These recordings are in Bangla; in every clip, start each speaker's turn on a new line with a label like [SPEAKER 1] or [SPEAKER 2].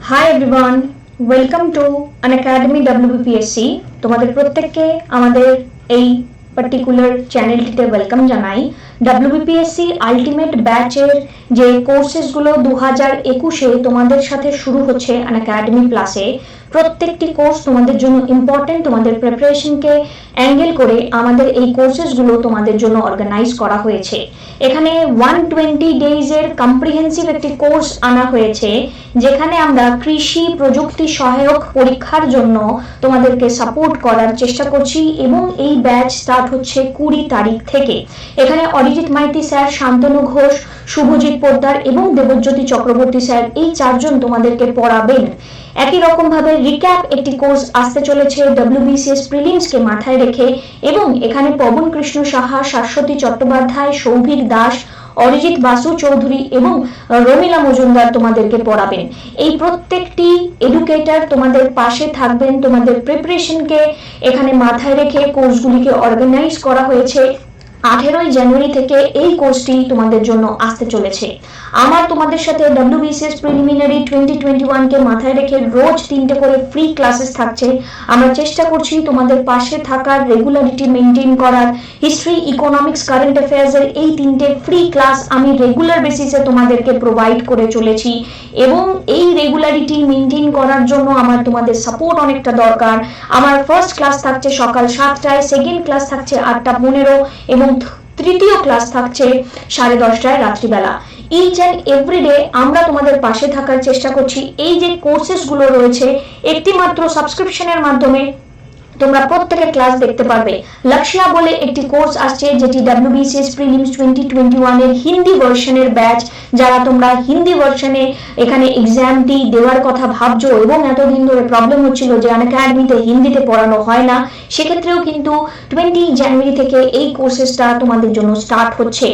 [SPEAKER 1] Hi everyone, welcome to Unacademy WBPSC. তোমাদের প্রত্যেককে আমাদের এই পার্টিকুলার চ্যানেলটিতে ওয়েলকাম জানাই। WBPSC আলটিমেট ব্যাচের যে কোর্সেসগুলো 2021-এ তোমাদের সাথে শুরু হচ্ছে আনএকাডেমি প্লাসে, প্রত্যেকটি কোর্স তোমাদের জন্য ইম্পর্টেন্ট। তোমাদের প্রিপারেশনকে অ্যাঙ্গেল করে আমাদের এই কোর্সেসগুলো তোমাদের জন্য অর্গানাইজ করা হয়েছে। এখানে 120 ডেজের কম্প্রিহেন্সিভ একটি কোর্স আনা হয়েছে, যেখানে আমরা কৃষি প্রযুক্তি সহায়ক পরীক্ষার জন্য তোমাদেরকে সাপোর্ট করার চেষ্টা করছি এবং এই ব্যাচ স্টার্ট হচ্ছে 20 তারিখ থেকে। এখানে অরিজিৎ মাইতি স্যার, শান্তনু ঘোষ, শুভজিৎ পোদ্দার এবং দেবজ্যোতি চক্রবর্তী স্যার এই চারজন তোমাদেরকে পড়াবেন। একই রকম ভাবে রিক্যাপ একটি কোর্স আসতে চলেছে WBCS প্রিলিমসকে মাথায় রেখে, এবং এখানে পবন কৃষ্ণ সাহা, শাশ্বতী চট্টোপাধ্যায়, সৌভিক দাস, অরিজিৎ বাসু চৌধুরী এবং রমিলা মজুমদার তোমাদেরকে পড়াবেন। এই প্রত্যেকটি এডুকেটর তোমাদের পাশে থাকবেন। তোমাদের প্রিপারেশনকে এখানে মাথায় রেখে কোর্সগুলিকে অর্গানাইজ করা হয়েছে। 18 জানুয়ারি থেকে এই কোর্সটি তোমাদের জন্য আসতে চলেছে। আমার তোমাদের সাথে WBCS প্রিলিমিনারি 2021 কে মাথায় রেখে রোজ 3টে করে ফ্রি ক্লাসেস থাকছে। আমরা চেষ্টা করছি তোমাদের পাশে থাকার, রেগুলারিটি মেনটেন করার। হিস্ট্রি, ইকোনমিক্স, কারেন্ট অ্যাফেয়ার্সের এই 3টে ফ্রি ক্লাস আমি রেগুলার বেসিসে তোমাদেরকে প্রোভাইড করে চলেছি, এবং এই রেগুলারিটি মেনটেন করার জন্য আমার তোমাদের সাপোর্ট অনেকটা দরকার। আমার ফার্স্ট ক্লাস থাকছে সকাল 7টায়, সেকেন্ড ক্লাস থাকছে 8:15 এবং তৃতীয় ক্লাস থাকছে 10:30 রাত্রিবেলা। ইচ অ্যান্ড এভরিডে আমরা তোমাদের পাশে থাকার চেষ্টা করছি। এই যে কোর্সেসগুলো রয়েছে, একটি মাত্র সাবস্ক্রিপশনের মাধ্যমে তোমরা প্রত্যেকের ক্লাস দেখতে পারবে। লক্ষ্যা বলে একটি কোর্স আসছে, যেটি WBCS প্রিলিমস 2021 এর হিন্দি ভার্সনের ব্যাচ। যারা তোমরা হিন্দি ভার্সনে এখানে এক্সামটি দেওয়ার কথা ভাবছো এবং এতদিন ধরে প্রবলেম হচ্ছিল যে আনএকাডেমিতে হিন্দিতে পড়ানো হয় না, সেক্ষেত্রেও কিন্তু 20 জানুয়ারি থেকে এই কোর্সেসটা তোমাদের জন্য স্টার্ট হচ্ছে।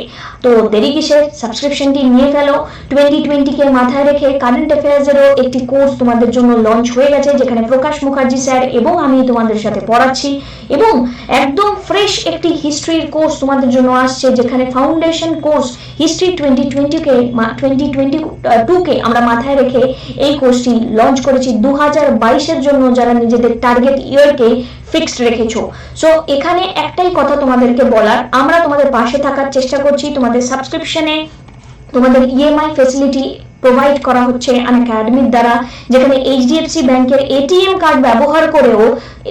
[SPEAKER 1] তো দেরি কিসের, সাবস্ক্রিপশনটি নিয়ে ফেলো। 2020-কে মাথায় রেখে কারেন্ট অ্যাফেয়ার্সেরও একটি কোর্স তোমাদের জন্য লঞ্চ হয়ে গেছে, যেখানে প্রকাশ মুখার্জি স্যার এবং আমি তোমাদের সাথে পড়াচ্ছি, এবং একদম ফ্রেশ একটি হিস্ট্রির কোর্স তোমাদের জন্য আসছে, যেখানে ফাউন্ডেশন কোর্স হিস্ট্রি 2022-কে আমরা মাথায় রেখে এই কোর্সটি লঞ্চ করেছি 2022-এর জন্য, যারা নিজেদের টার্গেট ইয়ারকে ফিক্সড রেখেছো। সো এখানে একটাই কথা তোমাদেরকে বলার, আমরা তোমাদের পাশে থাকার চেষ্টা করছি। তোমাদের সাবস্ক্রিপশনে তোমাদের EMI ফ্যাসিলিটি প্রোভাইড করা হচ্ছে আনএকাডেমির দ্বারা, যেখানে HDFC ব্যাংকের ATM কার্ড ব্যবহার করেও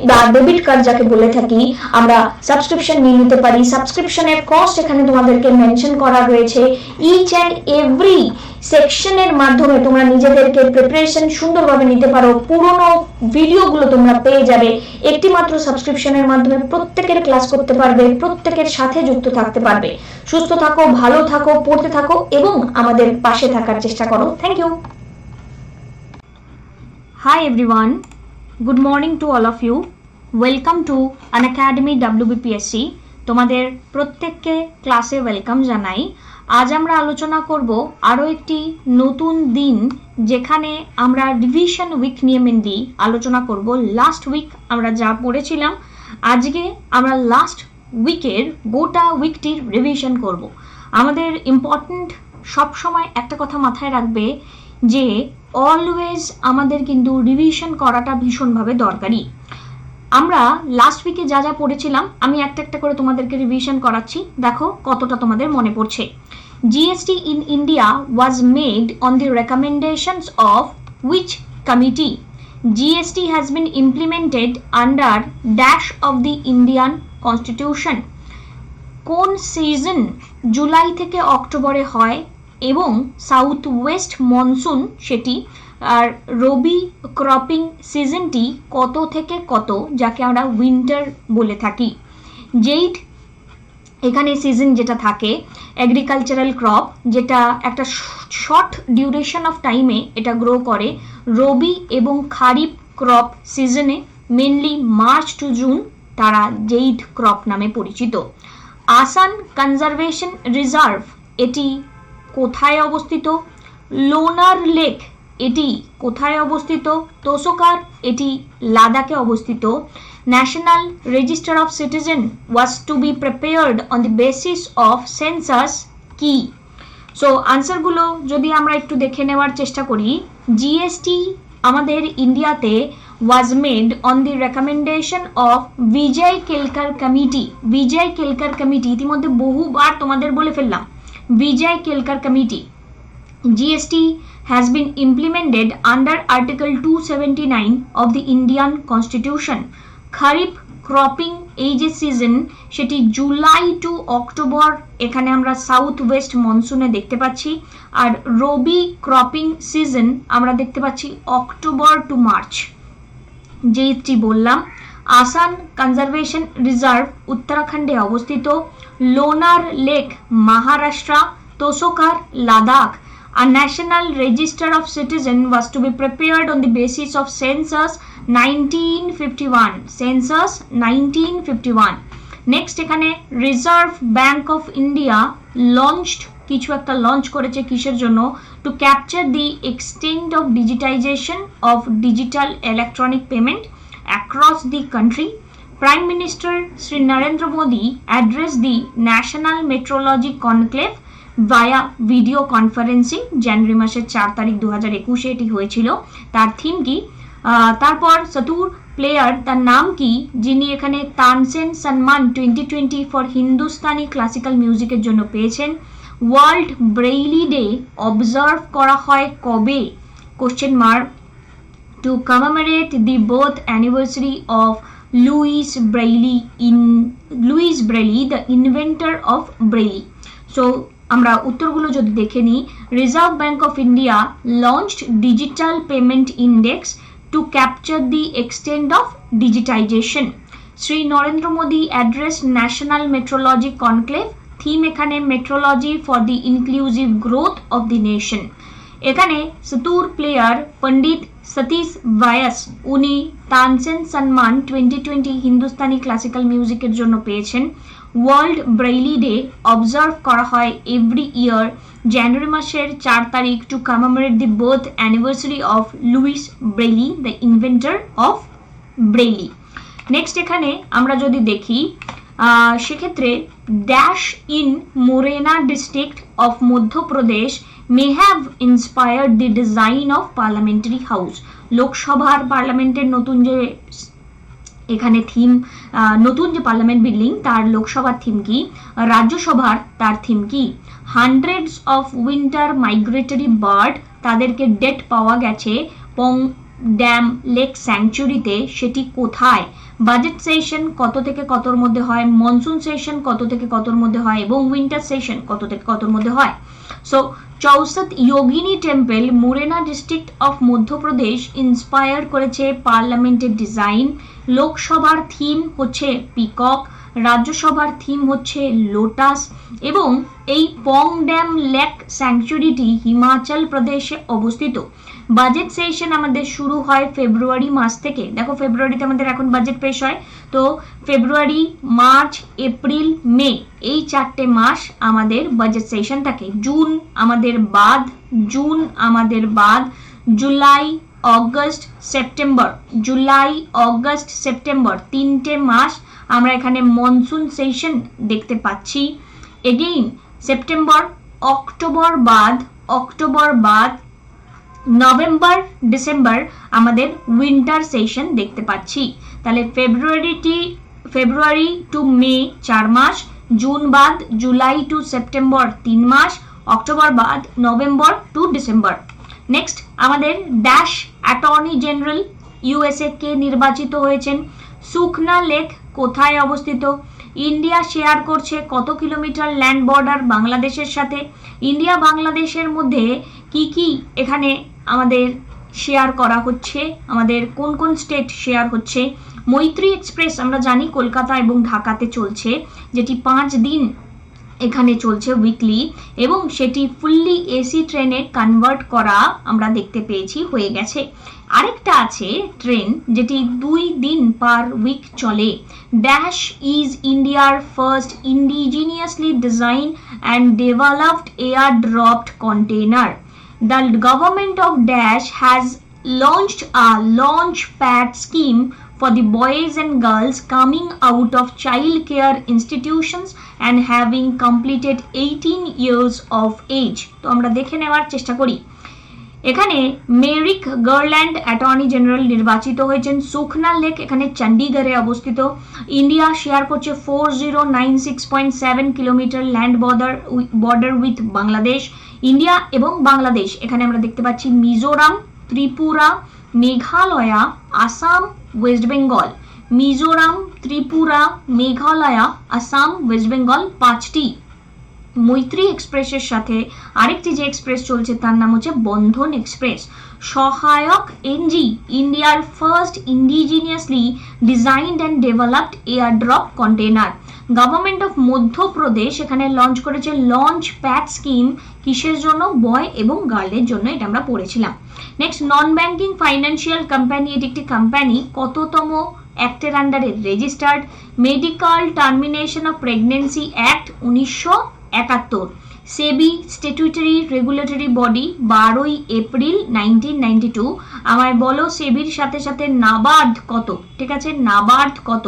[SPEAKER 1] বা ডেবিট কার্ড যাকে বলে থাকি আমরা সাবস্ক্রিপশন নিয়ে নিতে পারি। সাবস্ক্রিপশনের কস্ট এখানে তোমাদেরকে মেনশন করা রয়েছে। ইচ অ্যান্ড এভরি সেকশনের মাধ্যমে তোমরা নিজেদেরকে প্রিপারেশন সুন্দরভাবে নিতে পারো। পুরনো ভিডিওগুলো তোমরা পেয়ে যাবে। একটি মাত্র সাবস্ক্রিপশনের মাধ্যমে প্রত্যেকের ক্লাস করতে পারবে, প্রত্যেকের সাথে যুক্ত থাকতে পারবে। সুস্থ থাকো, ভালো থাকো, পড়তে থাকো এবং আমাদের পাশে থাকার চেষ্টা করো। Thank you. Hi everyone, good morning to all of you. Welcome to Unacademy WBPSC. তোমাদের প্রত্যেককে ক্লাসে ওয়েলকাম জানাই। আজ আমরা আলোচনা করব আরও একটি নতুন দিন, যেখানে আমরা রিভিশন উইক নিয়ে মেনলি আলোচনা করব। লাস্ট উইক আমরা যা পড়েছিলাম, আজকে আমরা লাস্ট উইকের গোটা উইকটির রিভিশন করব। আমাদের ইম্পর্টেন্ট সবসময় একটা কথা মাথায় রাখবে যে অলওয়েজ আমাদের কিন্তু রিভিশন করাটা ভীষণভাবে দরকারি। আমরা লাস্ট উইকে যা যা পড়েছিলাম আমি একটা একটা করে তোমাদেরকে রিভিশন করাচ্ছি, দেখো কতটা তোমাদের মনে পড়ছে। GST in India was made on the recommendations of which committee? GST has been implemented under dash of the Indian Constitution. কোন সিজন জুলাই থেকে অক্টোবরে হয় এবং সাউথ ওয়েস্ট মনসুন সেটি, আর রবি ক্রপিং সিজনটি কত থেকে কত, যাকে আমরা উইন্টার বলে থাকি। জেইড এখানে সিজন যেটা থাকে এগ্রিকালচারাল ক্রপ, যেটা একটা শর্ট ডিউরেশন অফ টাইমে এটা গ্রো করে। রবি এবং খারিফ ক্রপ সিজনে মেনলি মার্চ টু জুন তারা জেইড ক্রপ নামে পরিচিত। আসান কনজারভেশন রিজার্ভ এটি কোথায় অবস্থিত? লোনার লেক এটি কোথায় অবস্থিত? তোসোকার এটি লাদাখে অবস্থিত। National register of citizen was to be prepared on the basis of census কি? সো আনসারগুলো যদি আমরা একটু দেখে নেওয়ার চেষ্টা করি, জিএসটি আমাদের ইন্ডিয়াতে was made on the recommendation of Vijay Kelkar Committee. Vijay Kelkar Committee ইতিমধ্যে বহুবার তোমাদের বলে ফেললাম, Vijay Kelkar Committee. GST has been implemented under Article 279 of the Indian Constitution. Kharif cropping এই যে সিজন সেটি জুলাই টু অক্টোবর এখানে আমরা সাউথ ওয়েস্ট মনসুনে দেখতে পাচ্ছি, আর রবি ক্রপিং সিজন আমরা দেখতে পাচ্ছি অক্টোবর টু মার্চ। যেটি বললাম, আসান কনজারভেশন রিজার্ভ উত্তরাখণ্ডে অবস্থিত, Lonar lake Maharashtra, Tso Kar Ladakh. A national register of citizen was to be prepared on the basis of census 1951. Census 1951. Next এখানে reserve bank of India launched, কিছু একটা লঞ্চ করেছে কিসের জন্য? To capture the extent of digitization of digital electronic payment across the country. Prime minister Shri Narendra Modi address the national metrology conclave via video conferencing, জানুয়ারি মাসের 4 তারিখ 2021 এটি হয়েছিল। তার থিম কি? তারপর চতুর প্লেয়ার, তার নাম কি, যিনি এখানে তানসেন সম্মান 2020 ফর হিন্দুস্তানি ক্লাসিক্যাল মিউজিকের জন্য পেয়েছেন। ওয়ার্ল্ড ব্রেইলি ডে অবজার্ভ করা হয় কবে? Question mark. To commemorate the birth anniversary of Louis Braille the inventor of Braille. So আমরা উত্তরগুলো যদি দেখে নিই, reserve bank of India launched digital payment index to capture the extent of digitization. Shri Narendra Modi address national metrology conclave, theme এখানে metrology for the inclusive growth of the nation. এখানে চতুর প্লেয়ার পণ্ডিত সতীশ ভায়াস, উনি তানসেন সম্মান 2020 হিন্দুস্তানি ক্লাসিক্যাল মিউজিকের জন্য পেয়েছেন। ওয়ার্ল্ড ব্রেইলি ডে অবজার্ভ করা হয় এভরি ইয়ার জানুয়ারি মাসের 4 তারিখ two commemorate the birth anniversary of Louis Braille the inventor of Bailey. Next এখানে আমরা যদি দেখি সেক্ষেত্রে dash in Morena district of Madhya Pradesh may have inspired the design of parliamentary house. লোকসভার পার্লামেন্টের নতুন যে এখানে থিম, নতুন যে পার্লামেন্ট বিল্ডিং তার লোকসভার থিম কি? রাজ্যসভার তার থিম কি? Hundreds of winter migratory bird, তাদেরকে ডেট পাওয়া গেছে পং ড্যাম লেক স্যাংচুরিতে। সেটি কোথায়? বাজেট সেশন কত থেকে কতর মধ্যে হয়, মনসুন সেশন কত থেকে কতর মধ্যে হয়, এবং উইন্টার সেশন কত থেকে কতর মধ্যে হয়। So Chausath Yogini temple Morena district of Madhya Pradesh inspire করেছে পার্লামেন্টের ডিজাইন। লোকসভার থিম হচ্ছে পিকক, রাজ্যসভার থিম হচ্ছে লোটাস, এবং এই পং ড্যাম লেক স্যাংচুরিটি হিমাচল প্রদেশে অবস্থিত। বাজেট সেশন আমাদের শুরু হয় ফেব্রুয়ারি মাস থেকে। দেখো ফেব্রুয়ারিতে আমাদের এখন বাজেট পেশ হয়, তো ফেব্রুয়ারি, মার্চ, এপ্রিল, মে এই 4টে মাস আমাদের বাজেট সেশন থাকে। জুন আমাদের বাদ, July, August, September, July, August, September 3টে মাস আমরা এখানে মনসুন সেশন দেখতে পাচ্ছি। এগেইন সেপ্টেম্বর, অক্টোবর বাদ, নভেম্বর, ডিসেম্বর আমাদের উইন্টার সেশন দেখতে পাচ্ছি। তাহলে ফেব্রুয়ারি টু মে 4 মাস, জুন বাদ জুলাই টু সেপ্টেম্বর 3 মাস, অক্টোবর বাদ নভেম্বর টু ডিসেম্বর। নেক্সট আমাদের ড্যাশ অ্যাটর্নি জেনারেল ইউএসএ কে নির্বাচিত হয়েছেন। সুখনা লেক কোথায় অবস্থিত? ইন্ডিয়া শেয়ার করছে কত কিলোমিটার ল্যান্ড বর্ডার বাংলাদেশের সাথে? ইন্ডিয়া বাংলাদেশের মধ্যে কি কি এখানে আমাদের শেয়ার করা হচ্ছে, আমাদের কোন কোন স্টেট শেয়ার হচ্ছে? মৈত্রী এক্সপ্রেস আমরা জানি কলকাতা এবং ঢাকাতে চলছে, যেটি 5 দিন এখানে চলছে উইকলি, এবং সেটি ফুললি এসি ট্রেনে কনভার্ট করা আমরা দেখতে পেয়েছি, হয়ে গেছে। আরেকটা আছে ট্রেন যেটি 2 দিন পার উইক চলে। ড্যাশ ইজ ইন্ডিয়ার first indigenously design and developed air dropped container. The government of Dash has launched a launch pad scheme for the boys and girls coming out of child care institutions and having completed 18 years of age. তো আমরা দেখে নেওয়ার চেষ্টা করি। এখানে মেরিক গার্ল্যান্ড অ্যাটর্নি জেনারেল নির্বাচিত হয়েছেন। সুখনা লেক এখানে চণ্ডীগড়ে অবস্থিত। ইন্ডিয়া শেয়ার করছে 4096.7 kilometre land border with Bangladesh. India এবং বাংলাদেশ এখানে আমরা দেখতে পাচ্ছি মিজোরাম, ত্রিপুরা, মেঘালয়া, আসাম, ওয়েস্ট বেঙ্গল। মিজোরাম, ত্রিপুরা, মেঘালয়া, আসাম, ওয়েস্ট বেঙ্গল 5টি। মৈত্রী এক্সপ্রেসের সাথে আরেকটি যে এক্সপ্রেস চলছে তার নাম হচ্ছে বন্ধন এক্সপ্রেস। সহায়ক এনজি, ইন্ডিয়ার first indigenously designed and developed airdrop container. Government of Madhya Pradesh এখানে লঞ্চ করেছে লঞ্চ প্যাড স্কিম। কিসের জন্য? বয় এবং গার্লের জন্য, এটা আমরা পড়েছিলাম। Next, non banking financial company, এটি একটি কোম্পানি কততম অ্যাক্টের আন্ডারে registered? Medical termination of pregnancy act 1971। SEBI statutory regulatory body 12 April 1992। আমায় বলো সেবির সাথে সাথে নাবার্ড কত? ঠিক আছে, নাবার্ড কত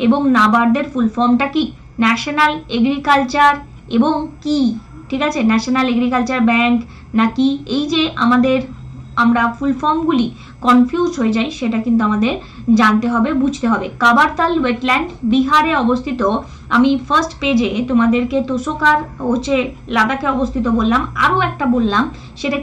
[SPEAKER 1] এবং নাবার্ডের ফুল ফর্মটা কি? ন্যাশনাল এগ্রিকালচার এবং কি? ঠিক আছে, ন্যাশনাল এগ্রিকালচার ব্যাংক নাকি? এই যে আমরা ফুল ফর্মগুলি কনফিউজ হয়ে যাই, সেটা কিন্তু আমাদের জানতে হবে, বুঝতে হবে। কাবারতাল ওয়েটল্যান্ড বিহারে অবস্থিত। আমি ফার্স্ট পেজে তোমাদেরকে তোষকার হচ্ছে লাদাখে অবস্থিত বললাম, আরও একটা বললাম, সেটা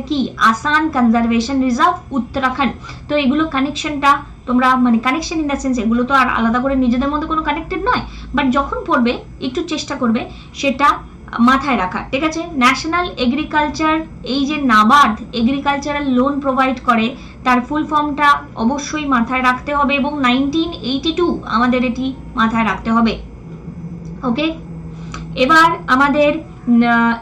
[SPEAKER 1] কি? আসান কনজারভেশন রিজার্ভ উত্তরাখণ্ড। তো এগুলো কানেকশনটা তোমরা মানে কানেকশন ইন দ্য সেন্স এগুলো তো আর আলাদা করে নিজেদের মধ্যে কোনো কানেক্টেড নয়, বাট যখন পড়বে একটু চেষ্টা করবে সেটা মাথায় রাখা। ঠিক আছে, ন্যাশনাল এগ্রিকালচার, এই যে নাবার্ড এগ্রিকালচারাল লোন প্রোভাইড করে তার ফুল ফর্মটা অবশ্যই মাথায় রাখতে হবে এবং 1982 আমাদের এটি মাথায় রাখতে হবে। ওকে, এবার আমাদের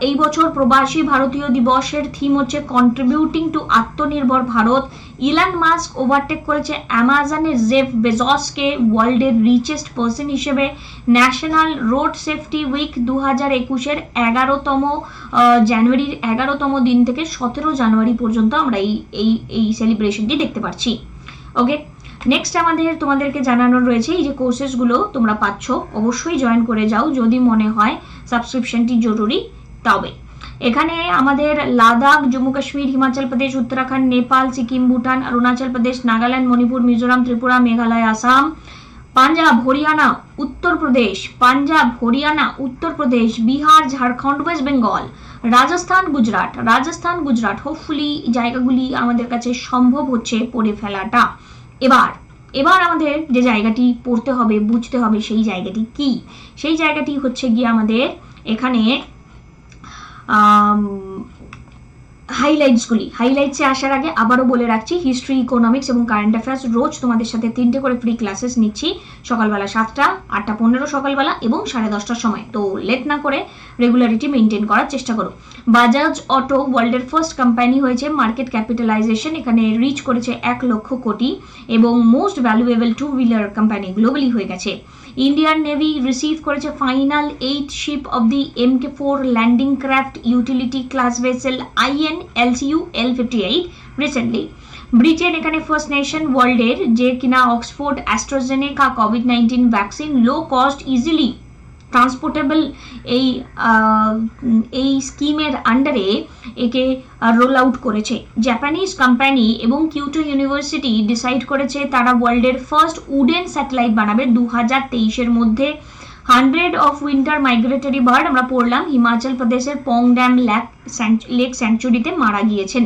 [SPEAKER 1] এই বছর প্রবাসী ভারতীয় দিবসের থিম হচ্ছে কন্ট্রিবিউটিং টু আত্মনির্ভর ভারত। ইলন মাস্ক ওভারটেক করেছে অ্যামাজনের জেফ বেজসকে ওয়ার্ল্ডের রিচেস্ট পার্সন হিসেবে। ন্যাশনাল রোড সেফটি উইক 2021-এর 11তম জানুয়ারির 11তম দিন থেকে 17 জানুয়ারি পর্যন্ত আমরা এই সেলিব্রেশনটি দেখতে পাচ্ছি। ওকে, নেক্সট তোমাদেরকে জানানোর রয়েছে এই যে কোর্সেসগুলো তোমরা পাচ্ছ, অবশ্যই জয়েন করে যাও যদি মনে হয় সাবস্ক্রিপশনটি জরুরি। তবে এখানে আমাদের লাদাখ, জম্মু কাশ্মীর, হিমাচল প্রদেশ, উত্তরাখণ্ড, নেপাল, সিকিম, ভুটান, অরুণাচল প্রদেশ, নাগাল্যান্ড, মণিপুর, মিজোরাম, ত্রিপুরা, মেঘালয়, আসাম, পাঞ্জাব, হরিয়ানা, উত্তর প্রদেশ, বিহার, ঝাড়খণ্ড, ওয়েস্ট বেঙ্গল, রাজস্থান, গুজরাট। হোপফুলি জায়গাগুলি আমাদের কাছে সম্ভব হচ্ছে পড়ে ফেলাটা। এবার আমাদের যে জায়গাটি পড়তে হবে, বুঝতে হবে, সেই জায়গাটি কি? সেই জায়গাটি হচ্ছে গিয়ে আমাদের এখানে হাইলাইটসে আসার আগে আবারও বলে রাখছি, হিস্ট্রি, ইকোনমিক্স এবং কারেন্ট অ্যাফেয়ার্স রোজ তোমাদের সাথে 3টে করে ফ্রি ক্লাসেস নিচ্ছি, সকালবেলা 7টা, 8টা 15 সকালবেলা এবং 10:30টার সময়। তো লেট না করে রেগুলারিটি মেনটেন করার চেষ্টা করো। বাজাজ অটো ওয়ার্ল্ডের ফার্স্ট কোম্পানি হয়েছে। মার্কেট ক্যাপিটালাইজেশন এখানে রিচ করেছে 1 লক্ষ কোটি এবং most valuable 2 wheeler company globally হয়ে গেছে। ইন্ডিয়ান নেভি রিসিভ করেছে final 8 ship of the MK4 landing craft utility class vessel INLCU L58 recently. Britain এখানে ফার্স্ট নেশন ওয়ার্ল্ডের যে কিনা অক্সফোর্ড অ্যাস্ট্রাজেনেকা কোভিড-19 vaccine low cost easily transportable এই স্কিমের আন্ডারে একে রোল আউট করেছে। জাপানিজ কোম্পানি এবং কিউটো ইউনিভার্সিটি ডিসাইড করেছে তারা ওয়ার্ল্ডের ফার্স্ট উডেন স্যাটেলাইট বানাবে 2023-এর মধ্যে। 100 অফ উইন্টার মাইগ্রেটরি বার্ড আমরা পড়লাম হিমাচল প্রদেশের পং ড্যাম লেক স্যাংচুরিতে মারা গিয়েছেন।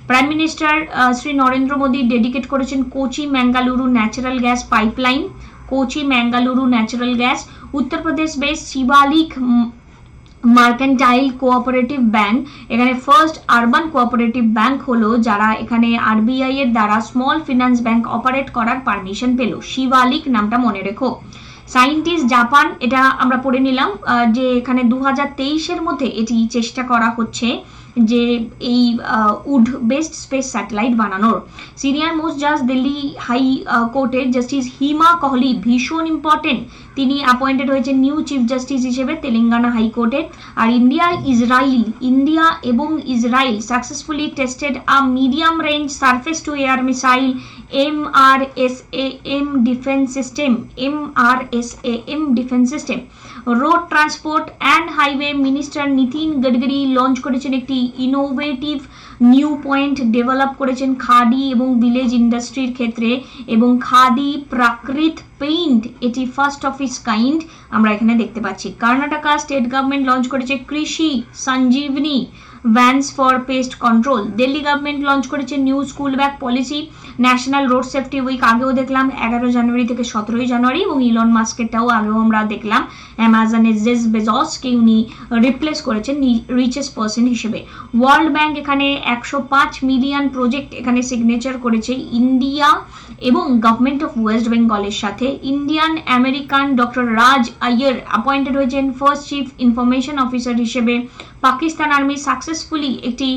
[SPEAKER 1] Prime minister Shri Narendra Modi dedicate করেছেন Kochi Mangaluru natural gas pipeline. Uttar Pradesh base Shivalik mercantile cooperative bank এখানে ফার্স্ট আরবান কোঅপারেটিভ ব্যাংক হলো যারা এখানে RBI এর দ্বারা স্মল ফিনান্স ব্যাংক অপারেট করার পারমিশন পেল। শিবালিক নামটা মনে রেখো। সায়েন্টিস্ট জাপান, এটা আমরা পড়ে নিলাম যে এখানে 2023-এর মধ্যে এটি চেষ্টা করা হচ্ছে যে এই উড বেসড স্পেস স্যাটেলাইট বানানোর। সিনিয়র মোস্ট জাজ দিল্লি হাই কোর্টের জাস্টিস হিমা কোহলি ভীষণ ইম্পর্টেন্ট, তিনি অ্যাপয়েন্টেড হয়েছে নিউ চিফ জাস্টিস হিসেবে তেলেঙ্গানা হাইকোর্টের। আর ইন্ডিয়া এবং Israel successfully tested a medium range surface to air missile MRSAM defence system road transport and highway minister Nitin Gadkari launch করেছেন একটি ইনোভেটিভ নিউ পয়েন্ট ডেভেলপ করেছেন খাদি এবং ভিলেজ ইন্ডাস্ট্রির ক্ষেত্রে, এবং খাদি প্রাকৃত পেইন্ট এটি ফার্স্ট অফ ইটস কাইন্ড আমরা এখানে দেখতে পাচ্ছি। কর্ণাটকা স্টেট গভর্নমেন্ট লঞ্চ করেছে Krishi Sanjeevani vans for pest control. Delhi government launch করেছে new school bag policy. National road safety week আগেও দেখলাম 11 জানুয়ারি থেকে 17 জানুয়ারি, এবং ইলন মাস্কেরটাও আগেও আমরা দেখলাম। অ্যামাজনের জেফ বেজসকে উনি রিপ্লেস করেছেন রিচেস্ট পার্সন হিসেবে। ওয়ার্ল্ড ব্যাংক এখানে 105 মিলিয়ন প্রজেক্ট এখানে সিগনেচার করেছে ইন্ডিয়া এবং গভর্নমেন্ট অফ ওয়েস্ট বেঙ্গলের সাথে। ইন্ডিয়ান আমেরিকান ডক্টর রাজ আইয়ার অ্যাপয়েন্টেড হয়েছেন ফার্স্ট চিফ ইনফরমেশন অফিসার হিসেবে। পাকিস্তান আর্মি সাকসেসফুলি একটি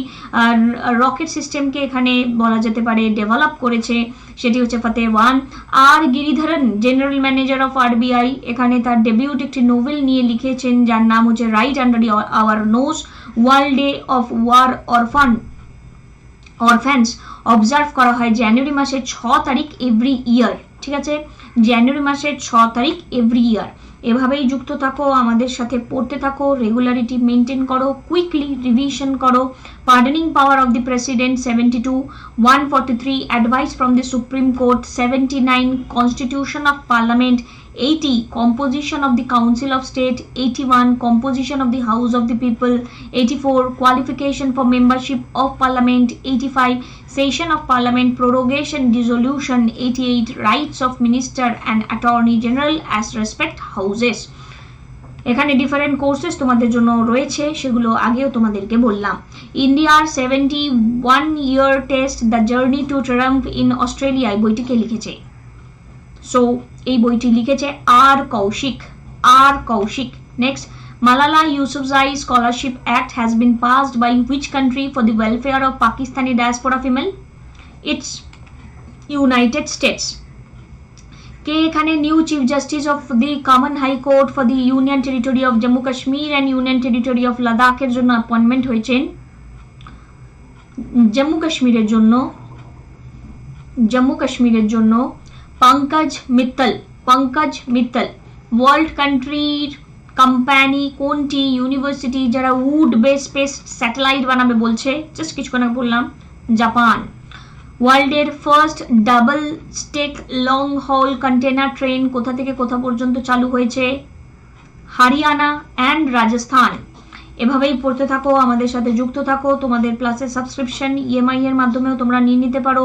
[SPEAKER 1] রকেট সিস্টেমকে এখানে বলা যেতে পারে ডেভেলপ করেছে, সেটি হচ্ছে ফতেহ 1। আর গিরিধরন জেনারেল ম্যানেজার অফ আরবিআই এখানে তার ডেবিউট একটি নোভেল নিয়ে লিখেছেন যার নাম হচ্ছে right under our nose. World day of war orphans observe করা হয় জানুয়ারি মাসের 6 তারিখ এভরি ইয়ার, ঠিক আছে, জানুয়ারি মাসের 6 তারিখ এভরি ইয়ার। এভাবেই যুক্ত থাকো, আমাদের সাথে পড়তে থাকো, রেগুলারিটি মেনটেন করো, কুইকলি রিভিশন করো। Pardoning power of the president 72, 143 advice from the supreme court, 79 constitution of parliament, 80 composition of the council of state, 81 composition of the house of the people, 84 qualification for membership of parliament, 85 session of parliament prorogation dissolution, 88 rights of minister and attorney general as respect houses। এখানে ডিফারেন্ট কোর্সেস তোমাদের জন্য রয়েছে, সেগুলো আগেও তোমাদেরকে বললাম। ইন্ডিয়ার 71 year test the journey to triumph in Australia বইটিকে লিখেছে, সো এই বইটি লিখেছে আর Kaushik. Next, Malala Yousafzai Scholarship Act has been passed by which country for the welfare of Pakistani diaspora female? It's United States। কে এখানে new chief justice of the common high court for the union territory of Jammu Kashmir and union territory of লাদাখের জন্য অ্যাপয়েন্টমেন্ট হয়েছেন? জম্মু কাশ্মীরের জন্য পঙ্কজ মিত্তল। ওয়ার্ল্ড কান্ট্রির কোম্পানি কোনটি? ইউনিভার্সিটি যারা উড বেস স্পেস স্যাটেলাইট বানাবে বলছে, জাস্ট কিছুক্ষণ আগে বললাম, জাপান। ওয়ার্ল্ডের first double stack long haul container train কোথা থেকে কোথা পর্যন্ত চালু হয়েছে? হরিয়ানা অ্যান্ড রাজস্থান। এভাবেই পড়তে থাকো, আমাদের সাথে যুক্ত থাকো। তোমাদের ক্লাসের সাবস্ক্রিপশন ইএমআই এর মাধ্যমেও তোমরা নিয়ে নিতে পারো,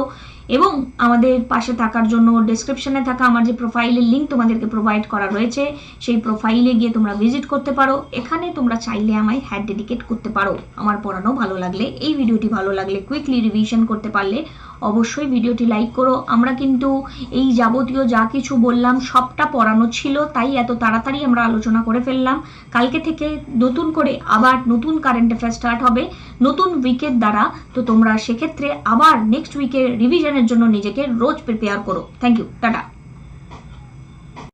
[SPEAKER 1] এবং আমাদের পাশে থাকার জন্য ডেসক্রিপশনে থাকা আমার যে প্রোফাইলের লিঙ্ক তোমাদেরকে প্রোভাইড করা রয়েছে, সেই প্রোফাইলে গিয়ে তোমরা ভিজিট করতে পারো। এখানে তোমরা চাইলে আমায় হ্যাড ডেডিকেট করতে পারো। আমার পড়ানো ভালো লাগলে, এই ভিডিওটি ভালো লাগলে, কুইকলি রিভিশন করতে পারলে অবশ্যই ভিডিওটি লাইক করো। আমরা কিন্তু এই যাবতীয় যা কিছু বললাম সবটা পড়ানো ছিল, তাই এত তাড়াতাড়ি আমরা আলোচনা করে ফেললাম। কালকে থেকে নতুন করে আবার নতুন কারেন্ট অ্যাফেয়ার স্টার্ট হবে নতুন উইকের দ্বারা, তো তোমরা সেক্ষেত্রে আবার নেক্সট উইকের রিভিশনের জন্য নিজেকে রোজ প্রিপেয়ার করো। Thank you, tata.